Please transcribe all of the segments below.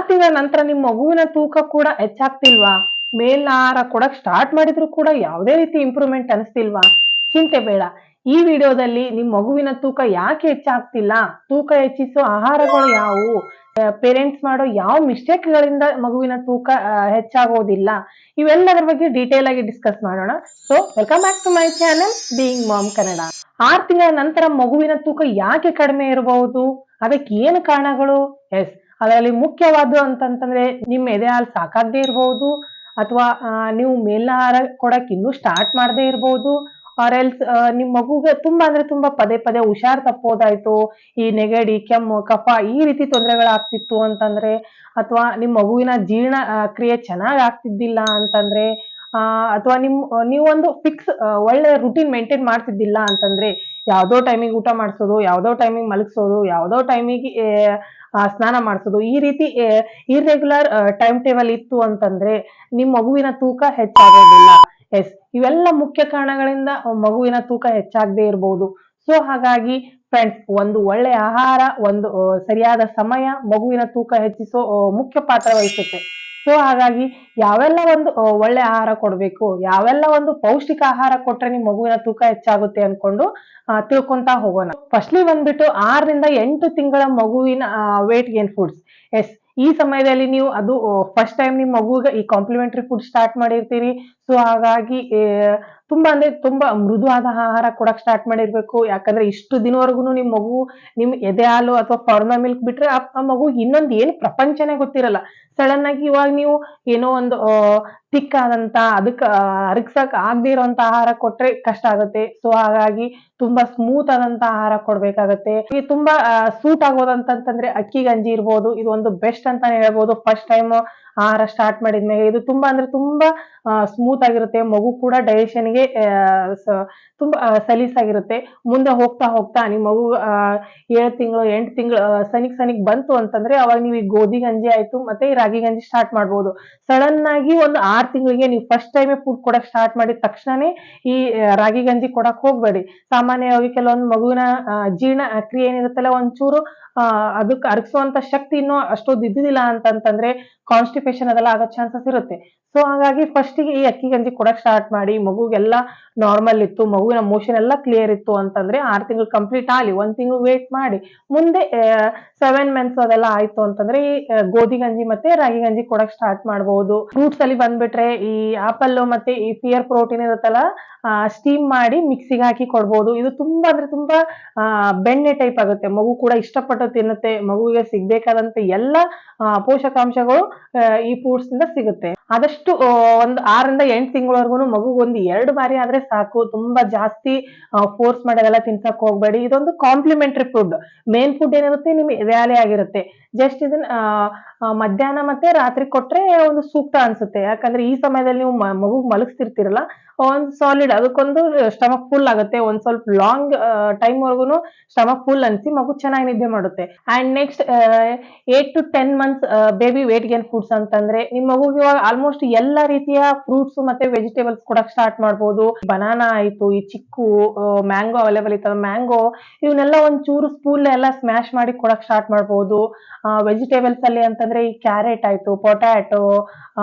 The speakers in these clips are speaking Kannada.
ತಿಂಗಳ ನಂತರ ನಿಮ್ಮ ಮಗುವಿನ ತೂಕ ಕೂಡ ಹೆಚ್ಚಾಗ್ತಿಲ್ವಾ? ಮೇಲಿನ ಆಹಾರ ಕೊಡಕ್ ಸ್ಟಾರ್ಟ್ ಮಾಡಿದ್ರು ಕೂಡ ಯಾವುದೇ ರೀತಿ ಇಂಪ್ರೂವ್ಮೆಂಟ್ ಅನಿಸ್ತಿಲ್ವಾ? ಚಿಂತೆ ಬೇಡ. ಈ ವಿಡಿಯೋದಲ್ಲಿ ನಿಮ್ಮ ಮಗುವಿನ ತೂಕ ಯಾಕೆ ಹೆಚ್ಚಾಗ್ತಿಲ್ಲ, ತೂಕ ಹೆಚ್ಚಿಸೋ ಆಹಾರಗಳು ಯಾವುವು, ಪೇರೆಂಟ್ಸ್ ಮಾಡೋ ಯಾವ ಮಿಸ್ಟೇಕ್ಗಳಿಂದ ಮಗುವಿನ ತೂಕ ಹೆಚ್ಚಾಗೋದಿಲ್ಲ, ಇವೆಲ್ಲದರ ಬಗ್ಗೆ ಡೀಟೇಲ್ ಆಗಿ ಡಿಸ್ಕಸ್ ಮಾಡೋಣ. So welcome back to my channel being mom Kannada. 6 ತಿಂಗಳ ನಂತರ ಮಗುವಿನ ತೂಕ ಯಾಕೆ ಕಡಿಮೆ ಇರಬಹುದು, ಅದಕ್ಕೆ ಏನು ಕಾರಣಗಳು? ಎಸ್, ಅದರಲ್ಲಿ ಮುಖ್ಯವಾದ್ದು ಅಂತಂತಂದ್ರೆ ನಿಮ್ಮ ಎದೆ ಹಾಲು ಸಾಕಾಗದೇ ಇರಬಹುದು, ಅಥವಾ ನೀವು ಮೇಲಿನ ಆಹಾರ ಕೊಡಕ್ ಇನ್ನೂ ಸ್ಟಾರ್ಟ್ ಮಾಡದೇ ಇರಬಹುದು, ಆರ್ ಎಲ್ಸ್ ನಿಮ್ ಮಗುಗೆ ತುಂಬಾ ಅಂದ್ರೆ ತುಂಬಾ ಪದೇ ಪದೇ ಹುಷಾರ್ ತಪ್ಪೋದಾಯ್ತು, ಈ ನೆಗಡಿ, ಕೆಮ್ಮು, ಕಫ ಈ ರೀತಿ ತೊಂದರೆಗಳಾಗ್ತಿತ್ತು ಅಂತಂದ್ರೆ, ಅಥವಾ ನಿಮ್ ಮಗುವಿನ ಜೀರ್ಣ ಕ್ರಿಯೆ ಚೆನ್ನಾಗ್ ಆಗ್ತಿದ್ದಿಲ್ಲ ಅಂತಂದ್ರೆ, ಅಥವಾ ನೀವೊಂದು ಫಿಕ್ಸ್ ಒಳ್ಳೆ ರುಟೀನ್ ಮೇಂಟೈನ್ ಮಾಡ್ತಿದ್ದಿಲ್ಲ ಅಂತಂದ್ರೆ, ಯಾವ್ದೋ ಟೈಮಿಗೆ ಊಟ ಮಾಡಿಸೋದು, ಯಾವ್ದೋ ಟೈಮಿಗೆ ಮಲಗಿಸೋದು, ಯಾವ್ದೋ ಟೈಮಿಗೆ ಸ್ನಾನ ಮಾಡಿಸೋದು, ಈ ರೀತಿ ಇರ್ರೆಗ್ಯುಲರ್ ಟೈಮ್ ಟೇಬಲ್ ಇತ್ತು ಅಂತಂದ್ರೆ ನಿಮ್ ಮಗುವಿನ ತೂಕ ಹೆಚ್ಚಾಗೋದಿಲ್ಲ. ಎಸ್, ಇವೆಲ್ಲ ಮುಖ್ಯ ಕಾರಣಗಳಿಂದ ಮಗುವಿನ ತೂಕ ಹೆಚ್ಚಾಗದೇ ಇರಬಹುದು. ಸೊ ಹಾಗಾಗಿ ಫ್ರೆಂಡ್ಸ್, ಒಂದು ಒಳ್ಳೆ ಆಹಾರ, ಒಂದು ಸರಿಯಾದ ಸಮಯ ಮಗುವಿನ ತೂಕ ಹೆಚ್ಚಿಸೋ ಮುಖ್ಯ ಪಾತ್ರ ವಹಿಸುತ್ತೆ. ಸೊ ಹಾಗಾಗಿ ಯಾವೆಲ್ಲ ಒಂದು ಒಳ್ಳೆ ಆಹಾರ ಕೊಡ್ಬೇಕು, ಯಾವೆಲ್ಲ ಒಂದು ಪೌಷ್ಟಿಕ ಆಹಾರ ಕೊಟ್ರೆ ನಿಮ್ ಮಗುವಿನ ತೂಕ ಹೆಚ್ಚಾಗುತ್ತೆ ಅನ್ಕೊಂಡು ತಿಳ್ಕೊಂತ ಹೋಗೋಣ. ಫಸ್ಟ್ಲಿ ಬಂದ್ಬಿಟ್ಟು 6 ರಿಂದ 8 ತಿಂಗಳ ಮಗುವಿನ ವೇಟ್ ಗೇನ್ ಫುಡ್ಸ್. ಎಸ್, ಈ ಸಮಯದಲ್ಲಿ ನೀವು ಅದು ಫಸ್ಟ್ ಟೈಮ್ ನಿಮ್ ಮಗುಗೆ ಈ ಕಾಂಪ್ಲಿಮೆಂಟರಿ ಫುಡ್ ಸ್ಟಾರ್ಟ್ ಮಾಡಿರ್ತೀರಿ. ಸೊ ಹಾಗಾಗಿ ತುಂಬಾ ಅಂದ್ರೆ ತುಂಬಾ ಮೃದುವಾದ ಆಹಾರ ಕೊಡಕ್ ಸ್ಟಾರ್ಟ್ ಮಾಡಿರ್ಬೇಕು. ಯಾಕಂದ್ರೆ ಇಷ್ಟು ದಿನವರೆಗೂ ನಿಮ್ ಮಗು ನಿಮ್ ಎದೆ ಹಾಲು ಅಥವಾ ಫಾರ್ಮಾ ಮಿಲ್ಕ್ ಬಿಟ್ರೆ ಆ ಮಗು ಇನ್ನೊಂದು ಏನು ಪ್ರಪಂಚನೇ ಗೊತ್ತಿರಲ್ಲ. ಸಡನ್ ಆಗಿ ಇವಾಗ ನೀವು ಏನೋ ಒಂದು ತಿಕ್ ಆದಂತ, ಅದಕ್ಕೆ ಅರಗ್ಸಕ್ ಆಗದೆ ಇರುವಂತ ಆಹಾರ ಕೊಟ್ರೆ ಕಷ್ಟ ಆಗುತ್ತೆ. ಸೊ ಹಾಗಾಗಿ ತುಂಬಾ ಸ್ಮೂತ್ ಆದಂತ ಆಹಾರ ಕೊಡ್ಬೇಕಾಗತ್ತೆ. ಈ ತುಂಬಾ ಸೂಟ್ ಆಗೋದಂತಂದ್ರೆ ಅಕ್ಕಿ ಗಂಜಿ ಇರ್ಬೋದು, ಇದು ಒಂದು ಬೆಸ್ಟ್ ಅಂತಾನೆ ಹೇಳ್ಬೋದು. ಫಸ್ಟ್ ಟೈಮ್ ಆಹಾರ ಸ್ಟಾರ್ಟ್ ಮಾಡಿದ್ಮೇಲೆ ಇದು ತುಂಬಾ ಅಂದ್ರೆ ತುಂಬಾ ಸ್ಮೂತ್ ಆಗಿರುತ್ತೆ. ಮಗು ಕೂಡ ಡೈಜೆಷನ್ಗೆ ತುಂಬಾ ಸಲೀಸಾಗಿರುತ್ತೆ. ಮುಂದೆ ಹೋಗ್ತಾ ಹೋಗ್ತಾ ನಿಮ್ ಮಗು 7 ತಿಂಗಳು 8 ತಿಂಗಳು ಸನಿಕ್ ಬಂತು ಅಂತಂದ್ರೆ ಅವಾಗ ನೀವು ಈ ಗೋಧಿ ಗಂಜಿ ಆಯ್ತು ಮತ್ತೆ ಈ ರಾಗಿ ಗಂಜಿ ಸ್ಟಾರ್ಟ್ ಮಾಡ್ಬೋದು. ಸಡನ್ ಆಗಿ ಒಂದು 6 ತಿಂಗಳಿಗೆ ನೀವು ಫಸ್ಟ್ ಟೈಮೇ ಫುಡ್ ಕೊಡಕ್ ಸ್ಟಾರ್ಟ್ ಮಾಡಿದ ತಕ್ಷಣನೇ ಈ ರಾಗಿ ಗಂಜಿ ಕೊಡಕ್ ಹೋಗ್ಬೇಡಿ. ಸಾಮಾನ್ಯವಾಗಿ ಕೆಲವೊಂದು ಮಗುವಿನ ಜೀರ್ಣ ಕ್ರಿಯೆ ಏನಿರುತ್ತಲ್ಲ, ಒಂಚೂರು ಅದಕ್ಕೆ ಅರಗಿಸುವಂತ ಶಕ್ತಿ ಇನ್ನೂ ಅಷ್ಟೊಂದು ಇದ್ದಿದ್ದಿಲ್ಲ ಅಂತಂತಂದ್ರೆ ಕಾನ್ಸ್ಟಿಪೇಷನ್ ಅದೆಲ್ಲ ಆಗೋ ಚಾನ್ಸಸ್ ಇರುತ್ತೆ. ಸೊ ಹಾಗಾಗಿ ಫಸ್ಟಿಗೆ ಈ ಅಕ್ಕಿ ಗಂಜಿ ಕೊಡಕ್ ಸ್ಟಾರ್ಟ್ ಮಾಡಿ, ಮಗುಗೆಲ್ಲ ನಾರ್ಮಲ್ ಇತ್ತು, ಮಗುವಿನ ಮೋಷನ್ ಎಲ್ಲ ಕ್ಲಿಯರ್ ಇತ್ತು ಅಂತಂದ್ರೆ 6 ತಿಂಗಳು ಕಂಪ್ಲೀಟ್ ಆಗಿ 1 ತಿಂಗಳು ವೇಟ್ ಮಾಡಿ ಮುಂದೆ 7 ಮಂತ್ಸ್ ಅದೆಲ್ಲ ಆಯ್ತು ಅಂತಂದ್ರೆ ಈ ಗೋಧಿ ಗಂಜಿ ಮತ್ತೆ ರಾಗಿ ಗಂಜಿ ಕೊಡಕ್ ಸ್ಟಾರ್ಟ್ ಮಾಡಬಹುದು. ಫ್ರೂಟ್ಸ್ ಅಲ್ಲಿ ಬಂದ್ಬಿಟ್ರೆ ಈ ಆಪಲ್ ಮತ್ತೆ ಈ ಫಿಯರ್ ಪ್ರೋಟೀನ್ ಇರುತ್ತಲ್ಲ, ಸ್ಟೀಮ್ ಮಾಡಿ ಮಿಕ್ಸಿಗೆ ಹಾಕಿ ಕೊಡ್ಬೋದು. ಇದು ತುಂಬಾ ಅಂದ್ರೆ ತುಂಬಾ ಬೆಣ್ಣೆ ಟೈಪ್ ಆಗುತ್ತೆ, ಮಗು ಕೂಡ ಇಷ್ಟಪಟ್ಟು ತಿನ್ನುತ್ತೆ. ಮಗುವಿಗೆ ಸಿಗ್ಬೇಕಾದಂತ ಎಲ್ಲ ಪೋಷಕಾಂಶಗಳು ಈ ಫ್ರೂಟ್ಸ್ ಇಂದ ಸಿಗುತ್ತೆ. ಆದಷ್ಟು ಒಂದು 6 ರಿಂದ 8 ತಿಂಗಳವರೆಗೂ ಮಗುಗೆ ಒಂದು 2 ಬಾರಿ ಆದ್ರೆ ಸಾಕು. ತುಂಬಾ ಜಾಸ್ತಿ ಫೋರ್ಸ್ ಮಾಡಿ ಅದೆಲ್ಲ ತಿನ್ಸಕ್ ಹೋಗ್ಬೇಡಿ. ಇದೊಂದು ಕಾಂಪ್ಲಿಮೆಂಟರಿ ಫುಡ್. ಮೇನ್ ಫುಡ್ ಏನಿರುತ್ತೆ ನಿಮ್ಗೆ ಎದೆ ಆಗಿರುತ್ತೆ. ಜಸ್ಟ್ ಇದನ್ನ ಮಧ್ಯಾಹ್ನ ಮತ್ತೆ ರಾತ್ರಿ ಕೊಟ್ರೆ ಒಂದು ಸೂಕ್ತ ಅನ್ಸುತ್ತೆ. ಯಾಕಂದ್ರೆ ಈ ಸಮಯದಲ್ಲಿ ನೀವು ಮಗುಗ್ ಮಲಗಿಸ್ತಿರ್ತೀರಲ್ಲ, ಒಂದು ಸಾಲಿಡ್ ಅದಕ್ಕೊಂದು ಸ್ಟಮಕ್ ಫುಲ್ ಆಗುತ್ತೆ. ಒಂದ್ ಸ್ವಲ್ಪ ಲಾಂಗ್ ಟೈಮ್ ವರ್ಗುನು ಸ್ಟಮಕ್ ಫುಲ್ ಅನ್ಸಿ ಮಗು ಚೆನ್ನಾಗಿ ನಿದ್ದೆ ಮಾಡುತ್ತೆ. And next 8 to 10 months baby weight gain foods ಅಂತಂದ್ರೆ ನಿಮ್ ಮಗುಗೆ ಇವಾಗ ಆಲ್ಮೋಸ್ಟ್ ಎಲ್ಲಾ ರೀತಿಯ ಫ್ರೂಟ್ಸ್ ಮತ್ತೆ ವೆಜಿಟೇಬಲ್ಸ್ ಕೊಡಕ್ ಸ್ಟಾರ್ಟ್ ಮಾಡ್ಬೋದು. ಬನಾನಾ ಆಯ್ತು, ಈ ಚಿಕ್ಕು, ಮ್ಯಾಂಗೋ ಅವೈಲೇಬಲ್ ಇತ್ತಲ್ಲ ಮ್ಯಾಂಗೋ, ಇವನ್ನೆಲ್ಲ ಒಂದ್ ಚೂರು ಸ್ಪೂನ್ ಎಲ್ಲ ಸ್ಮ್ಯಾಶ್ ಮಾಡಿ ಕೊಡಕ್ ಸ್ಟಾರ್ಟ್ ಮಾಡ್ಬೋದು. ವೆಜಿಟೇಬಲ್ಸ್ ಅಲ್ಲಿ ಅಂತಂದ್ರೆ ಈ ಕ್ಯಾರೆಟ್ ಆಯ್ತು, ಪೊಟ್ಯಾಟೊ,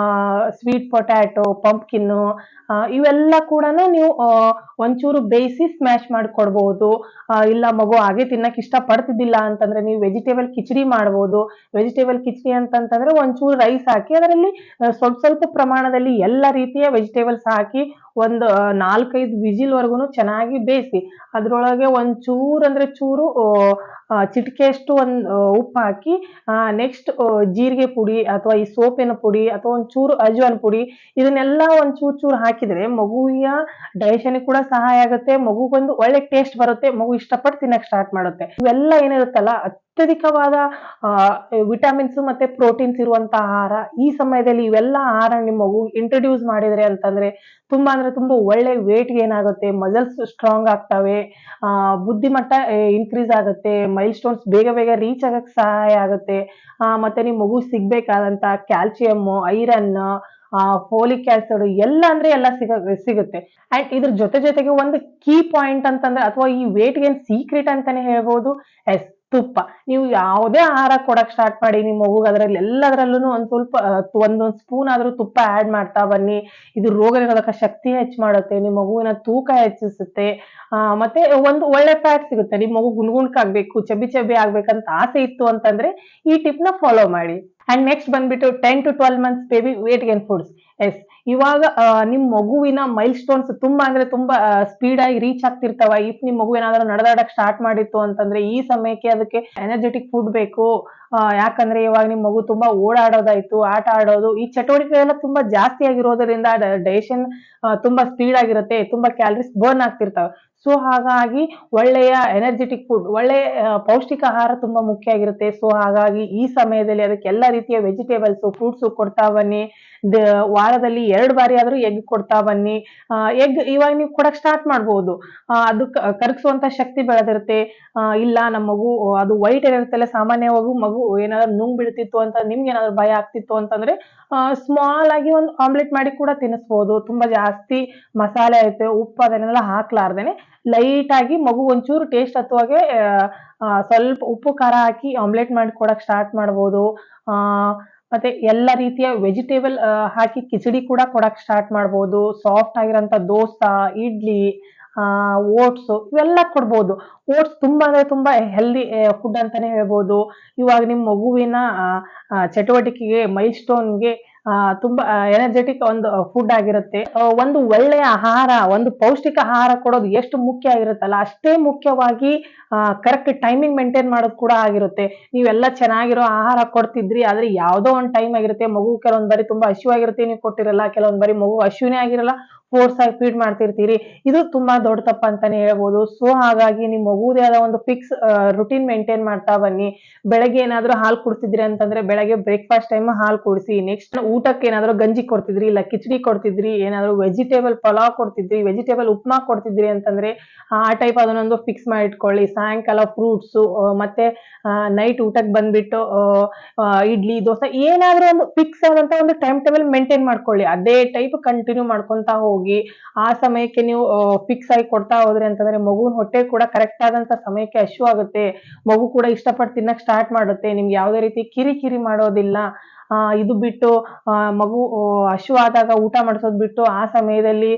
ಸ್ವೀಟ್ ಪೊಟ್ಯಾಟೊ, ಪಂಪ್ಕಿನ್, ಇವೆಲ್ಲ ಕೂಡ ನೀವು ಒಂಚೂರು ಬೇಯಿಸಿ ಸ್ಮ್ಯಾಶ್ ಮಾಡಿ ಕೊಡ್ಬಹುದು. ಇಲ್ಲ ಮಗು ಹಾಗೆ ತಿನ್ನಕ್ ಇಷ್ಟ ಪಡ್ತಿದ್ದಿಲ್ಲ ಅಂತಂದ್ರೆ ನೀವು ವೆಜಿಟೇಬಲ್ ಕಿಚಡಿ ಮಾಡ್ಬೋದು. ವೆಜಿಟೇಬಲ್ ಕಿಚಡಿ ಅಂತಂತಂದ್ರೆ ಒಂಚೂರು ರೈಸ್ ಹಾಕಿ ಅದರಲ್ಲಿ ಸ್ವಲ್ಪ ಪ್ರಮಾಣದಲ್ಲಿ ಎಲ್ಲ ರೀತಿಯ ವೆಜಿಟೇಬಲ್ಸ್ ಹಾಕಿ ಒಂದು 4-5 ವಿಜಿಲ್ ವರ್ಗುನು ಚೆನ್ನಾಗಿ ಬೇಯಿಸಿ ಅದ್ರೊಳಗೆ ಒಂಚೂರು ಅಂದ್ರೆ ಚೂರು ಚಿಟಿಕೆಯಷ್ಟು ಉಪ್ಪು ಹಾಕಿ, ನೆಕ್ಸ್ಟ್ ಜೀರಿಗೆ ಪುಡಿ ಅಥವಾ ಈ ಸೋಪಿನ ಪುಡಿ ಅಥವಾ ಒಂಚೂರು ಅಜ್ವಾನ್ ಪುಡಿ, ಇದನ್ನೆಲ್ಲ ಒಂದ್ ಚೂರು ಹಾಕಿದ್ರೆ ಮಗುವಿನ ಡೈಜೆಷನ್ ಕೂಡ ಸಹಾಯ ಆಗುತ್ತೆ. ಮಗುಗೊಂದು ಒಳ್ಳೆ ಟೇಸ್ಟ್ ಬರುತ್ತೆ, ಮಗು ಇಷ್ಟಪಟ್ಟು ತಿನ್ನಕ್ ಸ್ಟಾರ್ಟ್ ಮಾಡುತ್ತೆ. ಇವೆಲ್ಲ ಏನಿರುತ್ತಲ್ಲ ಅತ್ಯಧಿಕವಾದ ವಿಟಮಿನ್ಸ್ ಮತ್ತೆ ಪ್ರೋಟೀನ್ಸ್ ಇರುವಂತ ಆಹಾರ. ಈ ಸಮಯದಲ್ಲಿ ಇವೆಲ್ಲ ಆಹಾರ ನಿಮ್ಮ ಮಗು ಇಂಟ್ರೊಡ್ಯೂಸ್ ಮಾಡಿದ್ರೆ ಅಂತಂದ್ರೆ ತುಂಬಾ ಅಂದ್ರೆ ತುಂಬಾ ಒಳ್ಳೆ ವೇಟ್ ಗೇನ್ ಆಗುತ್ತೆ, ಮಸಲ್ಸ್ ಸ್ಟ್ರಾಂಗ್ ಆಗ್ತವೆ, ಬುದ್ಧಿಮಟ್ಟ ಇನ್ಕ್ರೀಸ್ ಆಗುತ್ತೆ, ಮೈಲ್ ಸ್ಟೋನ್ಸ್ ಬೇಗ ರೀಚ್ ಆಗಕ್ ಸಹಾಯ ಆಗುತ್ತೆ. ಮತ್ತೆ ನಿಮ್ ಮಗು ಸಿಗ್ಬೇಕಾದಂತ ಕ್ಯಾಲ್ಸಿಯಂ, ಐರನ್, ಫೋಲಿಕ್ ಆಸಿಡ್ ಎಲ್ಲ ಅಂದ್ರೆ ಎಲ್ಲ ಸಿಗುತ್ತೆ. ಅಂಡ್ ಇದ್ರ ಜೊತೆಗೆ ಒಂದು ಕೀ ಪಾಯಿಂಟ್ ಅಂತಂದ್ರೆ ಅಥವಾ ಈ ವೇಟ್ ಗೇನ್ ಸೀಕ್ರೆಟ್ ಅಂತಾನೆ ಹೇಳ್ಬೋದು. ಎಸ್, ತುಪ್ಪ. ನೀವು ಯಾವುದೇ ಆಹಾರ ಕೊಡಕ್ ಸ್ಟಾರ್ಟ್ ಮಾಡಿ ನಿಮ್ ಮಗುಗ್ ಅದ್ರಲ್ಲಿ ಎಲ್ಲದ್ರಲ್ಲೂನು ಒಂದ್ ಸ್ವಲ್ಪ ಒಂದೊಂದ್ ಸ್ಪೂನ್ ಆದ್ರೂ ತುಪ್ಪ ಆಡ್ ಮಾಡ್ತಾ ಬನ್ನಿ. ಇದು ರೋಗ ನಿರೋಧಕ ಶಕ್ತಿ ಹೆಚ್ಚ್ ಮಾಡುತ್ತೆ, ನಿಮ್ ಮಗುವಿನ ತೂಕ ಹೆಚ್ಚಿಸುತ್ತೆ. ಮತ್ತೆ ಒಂದು ಒಳ್ಳೆ ಫ್ಯಾಟ್ ಸಿಗುತ್ತೆ. ನಿಮ್ ಮಗು ಗುಂಡ್ಗುಂಡ್ಕಾಗ್ಬೇಕು, ಚಬ್ಬಿ ಚಬ್ಬಿ ಆಗ್ಬೇಕಂತ ಆಸೆ ಇತ್ತು ಅಂತಂದ್ರೆ ಈ ಟಿಪ್ ನ ಫಾಲೋ ಮಾಡಿ. ಅಂಡ್ ನೆಕ್ಸ್ಟ್ ಬಂದ್ಬಿಟ್ಟು 10 to 12 months baby weight gain foods. Yes, ಇವಾಗ ನಿಮ್ ಮಗುವಿನ ಮೈಲ್ ಸ್ಟೋನ್ಸ್ ತುಂಬಾ ಅಂದ್ರೆ ತುಂಬಾ ಸ್ಪೀಡ್ ಆಗಿ ರೀಚ್ ಆಗ್ತಿರ್ತಾವ. ಇಫ್ ನಿಮ್ ಮಗು ಏನಾದ್ರು ನಡೆದಾಡಕ್ ಸ್ಟಾರ್ಟ್ ಮಾಡಿತ್ತು ಅಂತಂದ್ರೆ ಈ ಸಮಯಕ್ಕೆ ಅದಕ್ಕೆ ಎನರ್ಜೆಟಿಕ್ ಫುಡ್ ಬೇಕು. ಯಾಕಂದ್ರೆ ಇವಾಗ ನಿಮ್ ಮಗು ತುಂಬಾ ಓಡಾಡೋದಾಯ್ತು, ಆಟ ಆಡೋದು, ಈ ಚಟುವಟಿಕೆಗಳೆಲ್ಲ ತುಂಬಾ ಜಾಸ್ತಿ ಆಗಿರೋದ್ರಿಂದ ಡೈಜೆಷನ್ ತುಂಬಾ ಸ್ಪೀಡ್ ಆಗಿರುತ್ತೆ, ತುಂಬಾ ಕ್ಯಾಲರೀಸ್ ಬರ್ನ್ ಆಗ್ತಿರ್ತಾವೆ. ಸೊ ಹಾಗಾಗಿ ಒಳ್ಳೆಯ ಎನರ್ಜೆಟಿಕ್ ಫುಡ್, ಒಳ್ಳೆ ಪೌಷ್ಟಿಕ ಆಹಾರ ತುಂಬಾ ಮುಖ್ಯ ಆಗಿರುತ್ತೆ. ಸೊ ಹಾಗಾಗಿ ಈ ಸಮಯದಲ್ಲಿ ಅದಕ್ಕೆ ಎಲ್ಲ ರೀತಿಯ ವೆಜಿಟೇಬಲ್ಸ್, ಫ್ರೂಟ್ಸ್ ಕೊಡ್ತಾ ಬನ್ನಿ. ವಾರದಲ್ಲಿ 2 ಬಾರಿ ಆದ್ರೂ ಎಗ್ ಕೊಡ್ತಾ ಬನ್ನಿ. ಎಗ್ ಇವಾಗ ನೀವು ಕೊಡಕ್ ಸ್ಟಾರ್ಟ್ ಮಾಡ್ಬೋದು. ಅದು ಕರಗಿಸುವಂತ ಶಕ್ತಿ ಬೆಳೆದಿರುತ್ತೆ. ಇಲ್ಲ ನಮ್ಮ ಮಗು ಅದು ವೈಟ್ ಏನಿರುತ್ತಲ್ಲ, ಸಾಮಾನ್ಯವಾಗಿ ಮಗು ಏನಾದ್ರು ನುಂಗ್ ಬಿಡ್ತಿತ್ತು ಅಂತ ನಿಮ್ಗೆ ಏನಾದ್ರು ಭಯ ಆಗ್ತಿತ್ತು ಅಂತಂದ್ರೆ ಸ್ಮಾಲ್ ಆಗಿ ಒಂದು ಆಮ್ಲೆಟ್ ಮಾಡಿ ಕೂಡ ತಿನ್ನಿಸ್ಬೋದು. ತುಂಬಾ ಜಾಸ್ತಿ ಮಸಾಲೆ ಐತೆ, ಉಪ್ಪು ಅದನ್ನೆಲ್ಲ ಹಾಕ್ಲಾರ್ದೇನೆ ಲೈಟ್ ಆಗಿ ಮಗು ಒಂಚೂರು ಟೇಸ್ಟ್ ಹತ್ತುವಾಗೆ ಸ್ವಲ್ಪ ಉಪ್ಪು ಖಾರ ಹಾಕಿ ಆಮ್ಲೆಟ್ ಮಾಡಿ ಕೊಡಕ್ ಸ್ಟಾರ್ಟ್ ಮಾಡ್ಬೋದು. ಆ ಮತ್ತೆ ಎಲ್ಲ ರೀತಿಯ ವೆಜಿಟೇಬಲ್ ಹಾಕಿ ಕಿಚಡಿ ಕೂಡ ಕೊಡಕ್ ಸ್ಟಾರ್ಟ್ ಮಾಡ್ಬೋದು. ಸಾಫ್ಟ್ ಆಗಿರೋಂಥ ದೋಸಾ, ಇಡ್ಲಿ, ಓಟ್ಸ್ ಇವೆಲ್ಲ ಕೊಡ್ಬೋದು. ಓಟ್ಸ್ ತುಂಬಾ ಅಂದ್ರೆ ತುಂಬಾ ಹೆಲ್ದಿ ಫುಡ್ ಅಂತಾನೆ ಹೇಳ್ಬೋದು. ಇವಾಗ ನಿಮ್ ಮಗುವಿನ ಚಟುವಟಿಕೆಗೆ, ಮೈಲ್ ಸ್ಟೋನ್ಗೆ ತುಂಬಾ ಎನರ್ಜೆಟಿಕ್ ಒಂದು ಫುಡ್ ಆಗಿರುತ್ತೆ. ಒಂದು ಒಳ್ಳೆಯ ಆಹಾರ, ಒಂದು ಪೌಷ್ಟಿಕ ಆಹಾರ ಕೊಡೋದು ಎಷ್ಟು ಮುಖ್ಯ ಆಗಿರುತ್ತಲ್ಲ, ಅಷ್ಟೇ ಮುಖ್ಯವಾಗಿ ಕರೆಕ್ಟ್ ಟೈಮಿಂಗ್ ಮೇಂಟೈನ್ ಮಾಡೋದು ಕೂಡ ಆಗಿರುತ್ತೆ. ನೀವೆಲ್ಲ ಚೆನ್ನಾಗಿರೋ ಆಹಾರ ಕೊಡ್ತಿದ್ರಿ, ಆದ್ರೆ ಯಾವ್ದೋ ಒಂದು ಟೈಮ್ ಆಗಿರುತ್ತೆ, ಮಗು ಕೆಲವೊಂದ್ ಬಾರಿ ತುಂಬಾ ಹಸಿವಾಗಿರುತ್ತೆ, ನೀವು ಕೊಟ್ಟಿರಲ್ಲ. ಕೆಲವೊಂದ್ ಬಾರಿ ಮಗು ಹಸಿವೇ ಆಗಿರಲ್ಲ, ಫೋರ್ಸ್ ಆಗಿ ಫೀಡ್ ಮಾಡ್ತಿರ್ತೀರಿ. ಇದು ತುಂಬಾ ದೊಡ್ಡ ತಪ್ಪ ಅಂತಾನೆ ಹೇಳ್ಬೋದು. ಸೊ ಹಾಗಾಗಿ ನಿಮ್ ಮಗುದೇ ಆದ ಒಂದು ಫಿಕ್ಸ್ ರುಟೀನ್ ಮೇಂಟೈನ್ ಮಾಡ್ತಾ ಬನ್ನಿ. ಬೆಳಗ್ಗೆ ಏನಾದ್ರು ಹಾಲು ಕುಡ್ತಿದ್ರಿ ಅಂತಂದ್ರೆ ಬೆಳಗ್ಗೆ ಬ್ರೇಕ್ಫಾಸ್ಟ್ ಟೈಮ್ ಹಾಲು ಕುಡಿಸಿ. ನೆಕ್ಸ್ಟ್ ಊಟಕ್ಕೆ ಏನಾದ್ರು ಗಂಜಿ ಕೊಡ್ತಿದ್ರಿ, ಇಲ್ಲ ಕಿಚಡಿ ಕೊಡ್ತಿದ್ರಿ, ಏನಾದ್ರು ವೆಜಿಟೇಬಲ್ ಪಲಾವ್ ಕೊಡ್ತಿದ್ರಿ, ವೆಜಿಟೇಬಲ್ ಉಪ್ಮಾ ಕೊಡ್ತಿದ್ರಿ ಅಂತಂದ್ರೆ ಆ ಟೈಪ್ ಅದನ್ನೊಂದು ಫಿಕ್ಸ್ ಮಾಡಿ ಇಟ್ಕೊಳ್ಳಿ. ಸಾಯಂಕಾಲ ಫ್ರೂಟ್ಸ್, ಮತ್ತೆ ನೈಟ್ ಊಟಕ್ಕೆ ಬಂದ್ಬಿಟ್ಟು ಇಡ್ಲಿ, ದೋಸೆ, ಏನಾದ್ರೂ ಒಂದು ಫಿಕ್ಸ್ ಆದಂತ ಒಂದು ಟೈಮ್ ಟೇಬಲ್ ಮೇಂಟೈನ್ ಮಾಡ್ಕೊಳ್ಳಿ. ಅದೇ ಟೈಪ್ ಕಂಟಿನ್ಯೂ ಮಾಡ್ಕೊಂತ ಹೋಗಿ. ಆ ಸಮಯಕ್ಕೆ ನೀವು ಫಿಕ್ಸ್ ಆಗಿ ಕೊಡ್ತಾ ಹೋದ್ರಿ ಅಂತಂದ್ರೆ ಮಗುವಿನ ಹೊಟ್ಟೆ ಕೂಡ ಕರೆಕ್ಟ್ ಆದಂತ ಸಮಯಕ್ಕೆ ಹಶು ಆಗುತ್ತೆ. ಮಗು ಕೂಡ ಇಷ್ಟಪಟ್ಟು ತಿನ್ನಕ್ ಸ್ಟಾರ್ಟ್ ಮಾಡುತ್ತೆ. ನಿಮ್ಗೆ ಯಾವುದೇ ರೀತಿ ಕಿರಿಕಿರಿ ಮಾಡೋದಿಲ್ಲ. ಇದು ಬಿಟ್ಟು ಮಗು ಹಶುವಾದಾಗ ಊಟ ಮಾಡಿಸೋದ್ ಬಿಟ್ಟು ಆ ಸಮಯದಲ್ಲಿ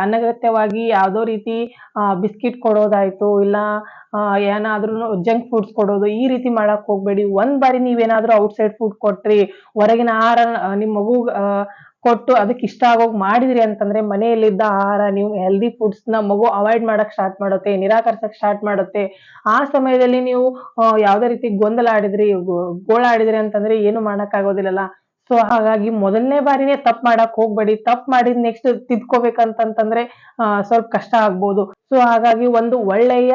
ಅನಗತ್ಯವಾಗಿ ಯಾವ್ದೋ ರೀತಿ ಬಿಸ್ಕಿಟ್ ಕೊಡೋದಾಯ್ತು, ಇಲ್ಲ ಏನಾದ್ರೂ ಜಂಕ್ ಫುಡ್ಸ್ ಕೊಡೋದು, ಈ ರೀತಿ ಮಾಡಕ್ ಹೋಗ್ಬೇಡಿ. ಒಂದ್ ಬಾರಿ ನೀವೇನಾದ್ರೂ ಔಟ್ಸೈಡ್ ಫುಡ್ ಕೊಟ್ರಿ, ಹೊರಗಿನ ಆಹಾರ ನಿಮ್ ಮಗು ಕೊಟ್ಟು ಅದಕ್ಕೆ ಇಷ್ಟ ಆಗೋಗ್ ಮಾಡಿದ್ರಿ ಅಂತಂದ್ರೆ ಮನೆಯಲ್ಲಿದ್ದ ಆಹಾರ, ನೀವು ಹೆಲ್ದಿ ಫುಡ್ಸ್ ನ ಮಗು ಅವಾಯ್ಡ್ ಮಾಡಕ್ ಸ್ಟಾರ್ಟ್ ಮಾಡುತ್ತೆ, ನಿರಾಕರಿಸಕ್ ಸ್ಟಾರ್ಟ್ ಮಾಡುತ್ತೆ. ಆ ಸಮಯದಲ್ಲಿ ನೀವು ಯಾವ್ದೇ ರೀತಿ ಗೊಂದಲ ಆಡಿದ್ರಿ, ಗೋಳಾಡಿದ್ರಿ ಅಂತಂದ್ರೆ ಏನು ಮಾಡಕ್ ಆಗೋದಿಲ್ಲಲ್ಲ. ಸೊ ಹಾಗಾಗಿ ಮೊದಲನೇ ಬಾರಿನೇ ತಪ್ಪು ಮಾಡಕ್ ಹೋಗ್ಬೇಡಿ. ತಪ್ಪು ಮಾಡಿದ್ ನೆಕ್ಸ್ಟ್ ತಿದ್ಕೋಬೇಕಂತಂದ್ರೆ ಸ್ವಲ್ಪ ಕಷ್ಟ ಆಗ್ಬೋದು. ಸೊ ಹಾಗಾಗಿ ಒಂದು ಒಳ್ಳೆಯ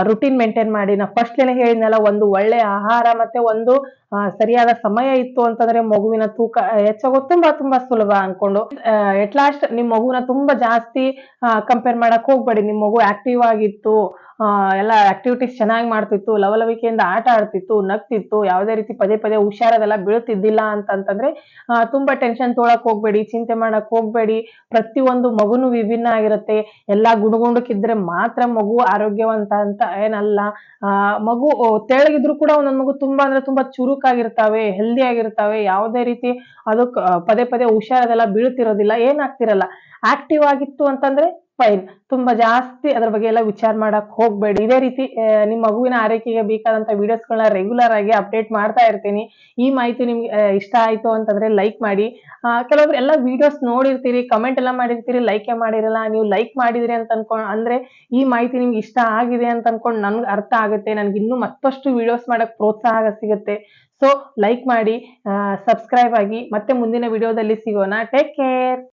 ರುಟೀನ್ ಮೇಂಟೈನ್ ಮಾಡಿ. ನಾ ಫಸ್ಟ್ಲೇನೆ ಹೇಳಿದ್ನಲ್ಲ, ಒಂದು ಒಳ್ಳೆಯ ಆಹಾರ ಮತ್ತೆ ಒಂದು ಸರಿಯಾದ ಸಮಯ ಇತ್ತು ಅಂತಂದ್ರೆ ಮಗುವಿನ ತೂಕ ಹೆಚ್ಚಾಗೋದು ತುಂಬಾ ತುಂಬಾ ಸುಲಭ ಅನ್ಕೊಂಡು. ಎಟ್ ಲಾಸ್ಟ್ ನಿಮ್ ಮಗುನ ತುಂಬಾ ಜಾಸ್ತಿ ಕಂಪೇರ್ ಮಾಡಕ್ ಹೋಗ್ಬೇಡಿ. ನಿಮ್ ಮಗು ಆಕ್ಟಿವ್ ಆಗಿತ್ತು, ಎಲ್ಲ ಆಕ್ಟಿವಿಟೀಸ್ ಚೆನ್ನಾಗಿ ಮಾಡ್ತಿತ್ತು, ಲವಲವಿಕೆಯಿಂದ ಆಟ ಆಡ್ತಿತ್ತು, ನಗ್ತಿತ್ತು, ಯಾವುದೇ ರೀತಿ ಪದೇ ಪದೇ ಹುಷಾರದೆಲ್ಲ ಬೀಳ್ತಿದ್ದಿಲ್ಲ ಅಂತಂತಂದ್ರೆ ತುಂಬಾ ಟೆನ್ಷನ್ ತೊಗೊಳಕ್ ಹೋಗ್ಬೇಡಿ, ಚಿಂತೆ ಮಾಡಕ್ ಹೋಗ್ಬೇಡಿ. ಪ್ರತಿಯೊಂದು ಮಗುನು ವಿಭಿನ್ನ ಆಗಿರುತ್ತೆ. ಎಲ್ಲಾ ಗುಣಗುಂಡಕ್ಕಿದ್ರೆ ಮಾತ್ರ ಮಗು ಆರೋಗ್ಯವಂತ ಅಂತ ಏನಲ್ಲ. ಮಗು ತೆಳ್ಳಗಿದ್ರು ಕೂಡ ಒಂದೊಂದ್ ಮಗು ತುಂಬಾ ಅಂದ್ರೆ ತುಂಬಾ ಚುರುಕಾಗಿರ್ತಾವೆ, ಹೆಲ್ದಿ ಆಗಿರ್ತಾವೆ. ಯಾವುದೇ ರೀತಿ ಅದಕ್ ಪದೇ ಪದೇ ಹುಷಾರದೆಲ್ಲ ಬೀಳ್ತಿರೋದಿಲ್ಲ, ಏನಾಗ್ತಿರಲ್ಲ. ಆಕ್ಟಿವ್ ಆಗಿತ್ತು ಅಂತಂದ್ರೆ ಫೈನ್. ತುಂಬಾ ಜಾಸ್ತಿ ಅದ್ರ ಬಗ್ಗೆ ಎಲ್ಲ ವಿಚಾರ ಮಾಡಕ್ ಹೋಗ್ಬೇಡಿ. ಇದೇ ರೀತಿ ನಿಮ್ ಮಗುವಿನ ಆರೈಕೆಗೆ ಬೇಕಾದಂತ ವಿಡಿಯೋಸ್ಗಳನ್ನ ರೆಗ್ಯುಲರ್ ಆಗಿ ಅಪ್ಡೇಟ್ ಮಾಡ್ತಾ ಇರ್ತೀನಿ. ಈ ಮಾಹಿತಿ ನಿಮ್ಗೆ ಇಷ್ಟ ಆಯ್ತು ಅಂತಂದ್ರೆ ಲೈಕ್ ಮಾಡಿ. ಕೆಲವೊಬ್ರು ಎಲ್ಲ ವಿಡಿಯೋಸ್ ನೋಡಿರ್ತೀರಿ, ಕಮೆಂಟ್ ಎಲ್ಲ ಮಾಡಿರ್ತೀರಿ, ಲೈಕೇ ಮಾಡಿರಲ್ಲ. ನೀವು ಲೈಕ್ ಮಾಡಿದ್ರಿ ಅಂತ ಅಂದ್ರೆ ಈ ಮಾಹಿತಿ ನಿಮ್ಗೆ ಇಷ್ಟ ಆಗಿದೆ ಅಂತ ಅನ್ಕೊಂಡು ನನ್ಗೆ ಅರ್ಥ ಆಗುತ್ತೆ. ನನ್ಗೆ ಇನ್ನೂ ಮತ್ತಷ್ಟು ವಿಡಿಯೋಸ್ ಮಾಡಕ್ ಪ್ರೋತ್ಸಾಹ ಸಿಗುತ್ತೆ. ಸೊ ಲೈಕ್ ಮಾಡಿ, ಸಬ್ಸ್ಕ್ರೈಬ್ ಆಗಿ. ಮತ್ತೆ ಮುಂದಿನ ವಿಡಿಯೋದಲ್ಲಿ ಸಿಗೋಣ. Take care.